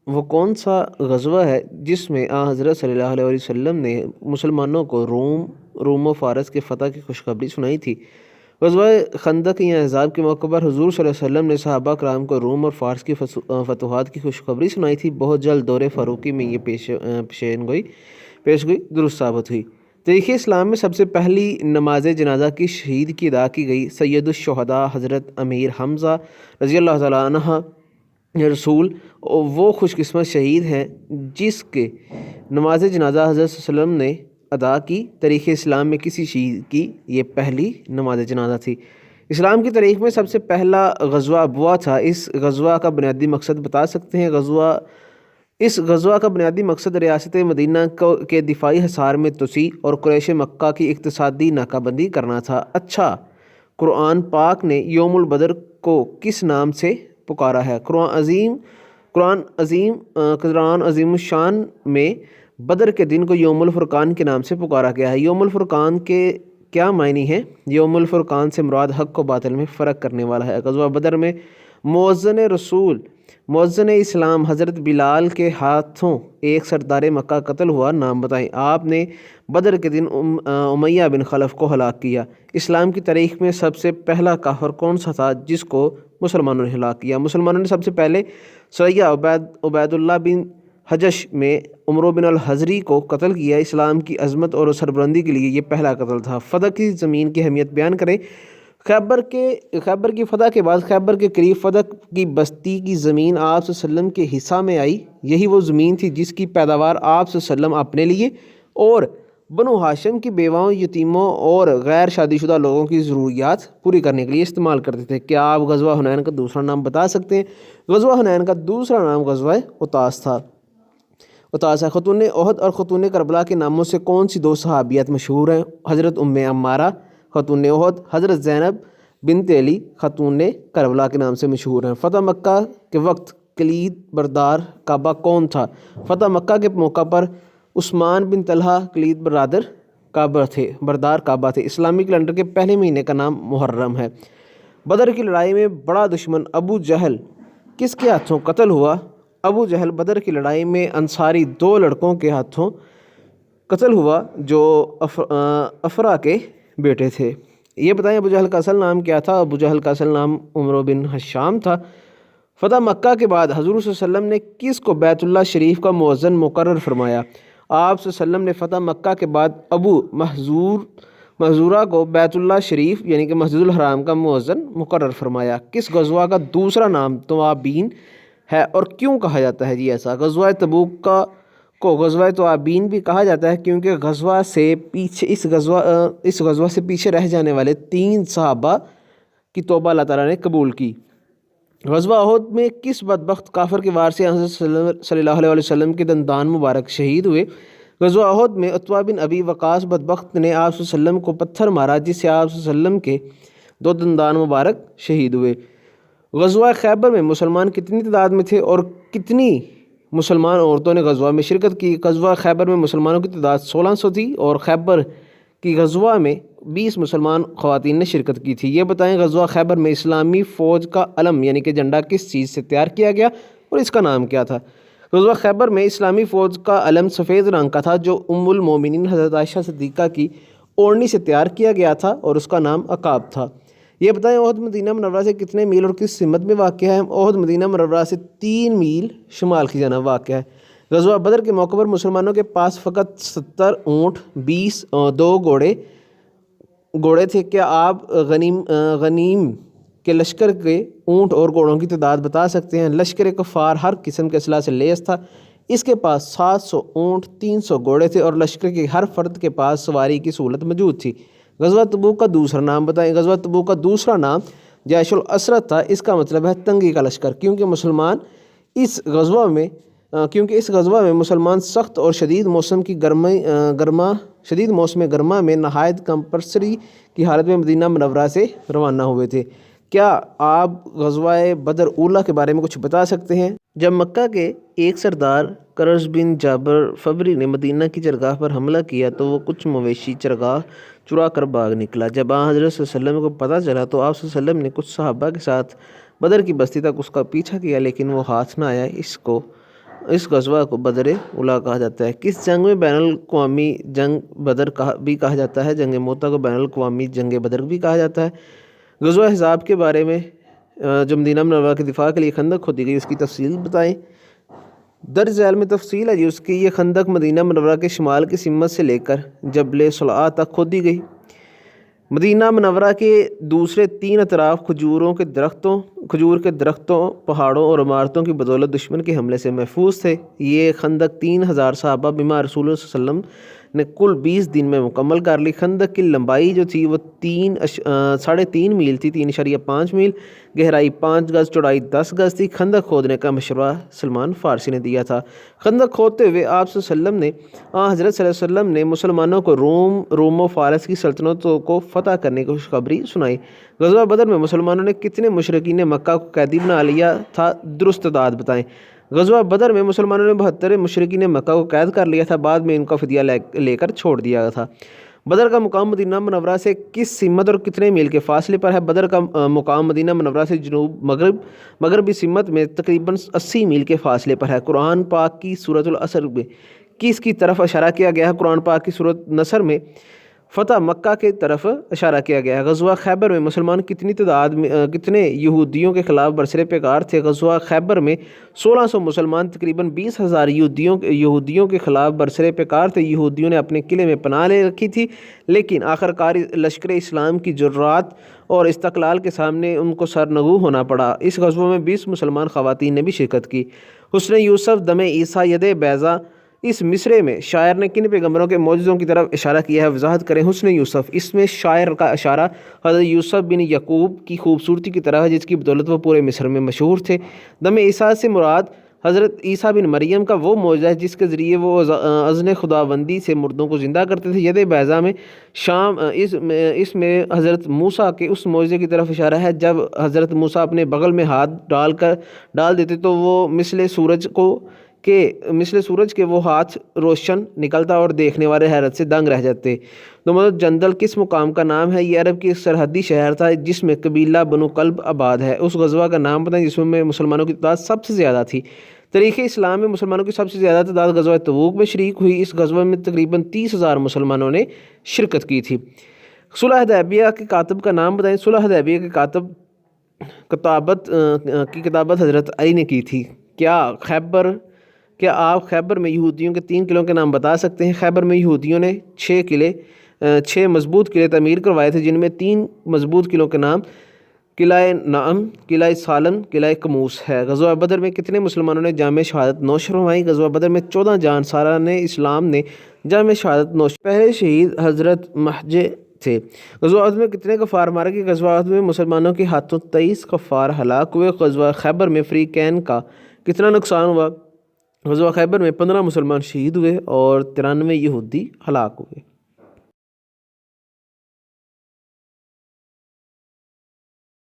وہ کون سا غزوہ ہے جس میں حضرت صلی اللہ علیہ وسلم نے مسلمانوں کو روم و فارس کے فتح کی خوشخبری سنائی تھی؟ غزوہ خندق یا احزاب کے موقع پر حضور صلی اللہ علیہ وسلم نے صحابہ کرام کو روم اور فارس کی فتوحات کی خوشخبری سنائی تھی۔ بہت جلد دور فاروقی میں یہ پیشگوئی درست ثابت ہوئی۔ تاریخ اسلام میں سب سے پہلی نماز جنازہ کی شہید کی ادا کی گئی۔ سید الشہداء حضرت امیر حمزہ رضی اللہ تعالیٰ عنہ رسول وہ خوش قسمت شہید ہیں جس کے نماز جنازہ حضرت صلی اللہ علیہ وسلم نے ادا کی۔ تاریخ اسلام میں کسی شہید کی یہ پہلی نماز جنازہ تھی۔ اسلام کی تاریخ میں سب سے پہلا غزوہ ابوا تھا۔ اس غزوہ کا بنیادی مقصد بتا سکتے ہیں؟ اس غزوہ کا بنیادی مقصد ریاست مدینہ کے دفاعی حصار میں توسیع اور قریش مکہ کی اقتصادی ناکہ بندی کرنا تھا۔ اچھا، قرآن پاک نے یوم البدر کو کس نام سے پکارا ہے؟ قرآن عظیم الشان میں بدر کے دن کو یوم الفرقان کے نام سے پکارا گیا ہے۔ یوم الفرقان کے کیا معنی ہیں؟ یوم الفرقان سے مراد حق و باطل میں فرق کرنے والا ہے۔ غزوہ بدر میں مؤذن اسلام حضرت بلال کے ہاتھوں ایک سردار مکہ قتل ہوا، نام بتائیں۔ آپ نے بدر کے دن امیہ بن خلف کو ہلاک کیا۔ اسلام کی تاریخ میں سب سے پہلا کافر کون سا تھا جس کو مسلمانوں نے ہلاک کیا؟ مسلمانوں نے سب سے پہلے سریہ عبید اللہ بن حجش میں عمرو بن الحضری کو قتل کیا۔ اسلام کی عظمت اور سربلندی کے لیے یہ پہلا قتل تھا۔ فتح کی زمین کی اہمیت بیان کریں۔ خیبر کی فتح کے بعد خیبر کے قریب فتح کی بستی کی زمین آپ صلی اللہ علیہ وسلم کے حصہ میں آئی۔ یہی وہ زمین تھی جس کی پیداوار آپ صلی اللہ علیہ وسلم اپنے لیے اور بنو ہاشم کی بیواؤں، یتیموں اور غیر شادی شدہ لوگوں کی ضروریات پوری کرنے کے لیے استعمال کرتے تھے۔ کیا آپ غزوہ حنین کا دوسرا نام بتا سکتے ہیں؟ غزوہ حنین کا دوسرا نام غزوہ اتاس تھا۔ خاتون احد اور خاتون کربلا کے ناموں سے کون سی دو صحابیات مشہور ہیں؟ حضرت ام عمارہ خاتون احد، حضرت زینب بنت علی خاتون کربلا کے نام سے مشہور ہیں۔ فتح مکہ کے وقت کلید بردار کعبہ کون تھا؟ فتح مکہ کے موقع پر عثمان بن طلحہ کلید بردار کعبہ تھے۔ اسلامی کیلنڈر کے پہلے مہینے کا نام محرم ہے۔ بدر کی لڑائی میں بڑا دشمن ابو جہل کس کے ہاتھوں قتل ہوا؟ ابو جہل بدر کی لڑائی میں انصاری دو لڑکوں کے ہاتھوں قتل ہوا جو افرا کے بیٹے تھے۔ یہ بتائیں ابو جہل کا اصل نام کیا تھا؟ ابو جہل کا اصل نام عمرو بن حشام تھا۔ فتح مکہ کے بعد حضور صلی اللہ علیہ وسلم نے کس کو بیت اللہ شریف کا مؤذن مقرر فرمایا؟ آپ صلی اللہ علیہ وسلم نے فتح مکہ کے بعد ابو محذورہ کو بیت اللہ شریف یعنی کہ مسجد الحرام کا مؤذن مقرر فرمایا۔ کس غزوہ کا دوسرا نام توابین ہے اور کیوں کہا جاتا ہے؟ جی ایسا غزوہ تبوک کو غزوہ توابین بھی کہا جاتا ہے کیونکہ اس غزوہ سے پیچھے رہ جانے والے 3 صحابہ کی توبہ اللہ تعالیٰ نے قبول کی۔ غزوہ احد میں کس بدبخت کافر کے وار سے حضرت صلی اللہ علیہ وسلم کے دندان مبارک شہید ہوئے؟ غزوہ احد میں عتبہ بن ابی وقاص بدبخت نے آپ صلی اللہ علیہ وسلم کو پتھر مارا جس سے آپ صلی اللہ علیہ وسلم کے 2 دندان مبارک شہید ہوئے۔ غزوہ خیبر میں مسلمان کتنی تعداد میں تھے اور کتنی مسلمان عورتوں نے غزوہ میں شرکت کی؟ غزوہ خیبر میں مسلمانوں کی تعداد 1600 تھی اور خیبر کی غزوہ میں 20 مسلمان خواتین نے شرکت کی تھی۔ یہ بتائیں غزوہ خیبر میں اسلامی فوج کا علم یعنی کہ جھنڈا کس چیز سے تیار کیا گیا اور اس کا نام کیا تھا؟ غزوہ خیبر میں اسلامی فوج کا علم سفید رنگ کا تھا جو ام المومنین حضرت عائشہ صدیقہ کی اوڑھنی سے تیار کیا گیا تھا اور اس کا نام عقاب تھا۔ یہ بتائیں احد مدینہ منورہ سے کتنے میل اور کس سمت میں واقع ہے؟ احد مدینہ منورہ سے 3 میل شمال کی جانب واقع ہے۔ غزوہ بدر کے موقع پر مسلمانوں کے پاس فقط 70 اونٹ 20 اور 2 گھوڑے تھے۔ کیا آپ غنیم کے لشکر کے اونٹ اور گھوڑوں کی تعداد بتا سکتے ہیں؟ لشکر کفار ہر قسم کے اسلحہ سے لیس تھا۔ اس کے پاس 700 اونٹ 300 گھوڑے تھے اور لشکر کے ہر فرد کے پاس سواری کی سہولت موجود تھی۔ غزوہ تبوک کا دوسرا نام بتائیں۔ غزوہ تبوک کا دوسرا نام جیش العسرت تھا۔ اس کا مطلب ہے تنگی کا لشکر کیونکہ اس غزوہ میں مسلمان سخت اور شدید موسم گرما میں نہایت کمپرسری کی حالت میں مدینہ منورہ سے روانہ ہوئے تھے۔ کیا آپ غزوہ بدر اولیٰ کے بارے میں کچھ بتا سکتے ہیں؟ جب مکہ کے ایک سردار کرز بن جابر فبری نے مدینہ کی چرگاہ پر حملہ کیا تو وہ کچھ مویشی چرگاہ چرا کر بھاگ نکلا۔ جب حضرت صلی اللہ علیہ وسلم کو پتہ چلا تو آپ صلی اللہ علیہ وسلم نے کچھ صحابہ کے ساتھ بدر کی بستی تک اس کا پیچھا کیا لیکن وہ ہاتھ نہ آیا۔ اس غزوہ کو بدر اولیٰ کہا جاتا ہے؟ کس جنگ میں بین الاقوامی جنگ بدر بھی کہا جاتا ہے؟ جنگ موتا کو بین الاقوامی جنگ بدر بھی کہا جاتا ہے۔ غزوہ احزاب کے بارے میں جو مدینہ منورہ کے دفاع کے لیے خندق کھودی گئی اس کی تفصیل بتائیں۔ درج ذیل میں تفصیل ہے جی اس کی۔ یہ خندق مدینہ منورہ کے شمال کی سمت سے لے کر جبل صلعہ تک کھودی گئی۔ مدینہ منورہ کے دوسرے 3 اطراف کھجور کے درختوں، پہاڑوں اور عمارتوں کی بدولت دشمن کے حملے سے محفوظ تھے۔ یہ خندق 3000 صحابہ بما رسول اللہ صلی اللہ علیہ وسلم نے کل 20 دن میں مکمل کر لی۔ خندق کی لمبائی جو تھی وہ 3.5 میل تھی، 3.5 میل، گہرائی 5 گز، چوڑائی 10 گز تھی۔ خندق کھودنے کا مشورہ سلمان فارسی نے دیا تھا۔ خندق کھودتے ہوئے آپ صلی اللہ علیہ وسلم نے حضرت صلی اللہ علیہ وسلم نے مسلمانوں کو روم و فارس کی سلطنتوں کو فتح کرنے کی خوشخبری سنائی۔ غزوہ بدر میں مسلمانوں نے کتنے مشرکین مکہ کو قیدی بنا لیا تھا؟ درست تعداد بتائیں۔ غزوہ بدر میں مسلمانوں نے 72 مشرکین مکہ کو قید کر لیا تھا، بعد میں ان کا فدیہ لے کر چھوڑ دیا گیا تھا۔ بدر کا مقام مدینہ منورہ سے کس سمت اور کتنے میل کے فاصلے پر ہے؟ بدر کا مقام مدینہ منورہ سے جنوب مغربی سمت میں تقریباً 80 میل کے فاصلے پر ہے۔ قرآن پاک کی سورۃ العصر میں کس کی طرف اشارہ کیا گیا ہے؟ قرآن پاک کی سورۃ نصر میں فتح مکہ کے طرف اشارہ کیا گیا ہے۔ غزوہ خیبر میں مسلمان کتنے یہودیوں کے خلاف برسر پیکار تھے؟ غزوہ خیبر میں 1600 مسلمان تقریباً 20,000 یہودیوں کے خلاف برسر پیکار تھے۔ یہودیوں نے اپنے قلعے میں پناہ لے رکھی تھی، لیکن آخرکار لشکر اسلام کی جرات اور استقلال کے سامنے ان کو سرنگو ہونا پڑا۔ اس غزوہ میں 20 مسلمان خواتین نے بھی شرکت کی۔ حسن یوسف دم عیسیٰ ید بیضا، اس مصرعے میں شاعر نے کن پیغمبروں کے معجزوں کی طرف اشارہ کیا ہے؟ وضاحت کریں۔ حسن یوسف، اس میں شاعر کا اشارہ حضرت یوسف بن یعقوب کی خوبصورتی کی طرف ہے جس کی بدولت وہ پورے مصر میں مشہور تھے۔ دم عیسیٰ سے مراد حضرت عیسیٰ بن مریم کا وہ معجزہ ہے جس کے ذریعے وہ اذن خداوندی سے مردوں کو زندہ کرتے تھے۔ ید بیضا میں اس میں حضرت موسیٰ کے اس معجزے کی طرف اشارہ ہے جب حضرت موسیٰ اپنے بغل میں ہاتھ ڈال دیتے تو وہ مثل سورج کے وہ ہاتھ روشن نکلتا اور دیکھنے والے حیرت سے دنگ رہ جاتے۔ دمدم جندل کس مقام کا نام ہے؟ یہ عرب کی ایک سرحدی شہر تھا جس میں قبیلہ بنو کلب آباد ہے۔ اس غزوہ کا نام بتائیں جس میں مسلمانوں کی تعداد سب سے زیادہ تھی۔ تاریخ اسلام میں مسلمانوں کی سب سے زیادہ تعداد غزوہ تبوک میں شریک ہوئی۔ اس غزوہ میں تقریباً 30,000 مسلمانوں نے شرکت کی تھی۔ صلح حدیبیہ کے کاتب کا نام بتائیں۔ صلح حدیبیہ کے کتابت حضرت علی نے کی تھی۔ کیا آپ خیبر میں یہودیوں کے 3 قلعوں کے نام بتا سکتے ہیں؟ خیبر میں یہودیوں نے 6 مضبوط قلعے تعمیر کروائے تھے جن میں 3 مضبوط قلعوں کے نام قلعہ نعم، قلعہ سالم، قلعہ کموس ہے۔ غزوہ بدر میں کتنے مسلمانوں نے جامع شہادت نوش فرمائی؟ غزوہ بدر میں 14 جانساران اسلام نے جامع شہادت نوش۔ پہلے شہید حضرت محجہ تھے۔ غزوہ بدر میں کتنے کفار مارے گئے؟ غزوہ بدر میں مسلمانوں کے ہاتھوں 23 کفار ہلاک ہوئے۔ غزوہ خیبر میں فریقین کا کتنا نقصان ہوا؟ غزوہ خیبر میں 15 مسلمان شہید ہوئے اور 93 یہودی ہلاک ہوئے۔